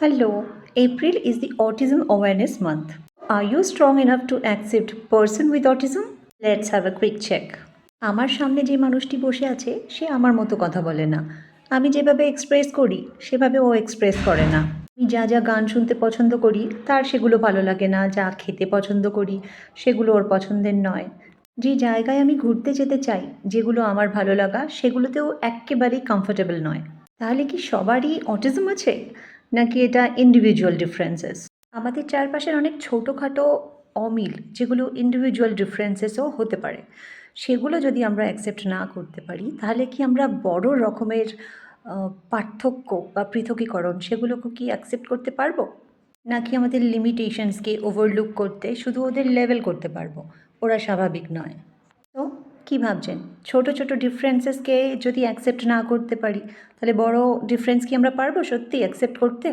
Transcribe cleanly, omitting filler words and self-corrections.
Hello, April is the Autism Awareness Month. Are you strong enough to accept person with autism? Let's have a quick check. আমার সামনে যে মানুষটি বসে আছে সে আমার মতো কথা বলে না। আমি যেভাবে এক্সপ্রেস করি সেভাবে ও এক্সপ্রেস করে না। আমি যা যা গান শুনতে পছন্দ করি তার সেগুলো ভালো লাগে না, যা খেতে পছন্দ করি সেগুলো ওর পছন্দের নয়। যে জায়গায় আমি ঘুরতে যেতে চাই, যেগুলো আমার ভালো লাগা, সেগুলোতেও এক্কেবারেই কমফোর্টেবল নয়। তাহলে কি সবারই অটিজম আছে, নাকি এটা ইন্ডিভিজুয়াল ডিফারেন্সেস? আমাদের চারপাশের অনেক ছোটোখাটো অমিল, যেগুলো ইন্ডিভিজুয়াল ডিফারেন্সেসও হতে পারে, সেগুলো যদি আমরা অ্যাকসেপ্ট না করতে পারি, তাহলে কি আমরা বড় রকমের পার্থক্য বা পৃথকীকরণ সেগুলোকে কি অ্যাকসেপ্ট করতে পারবো? নাকি আমাদের লিমিটেশনসকে ওভারলুক করতে শুধু ওদের লেভেল করতে পারবো, ওরা স্বাভাবিক নয়? তো কী ভাবছেন, ছোট ছোট ডিফারেন্সেসকে যদি অ্যাকসেপ্ট না করতে পারি, তাহলে বড় ডিফারেন্স কি আমরা পারবো সত্যি অ্যাকসেপ্ট করতে?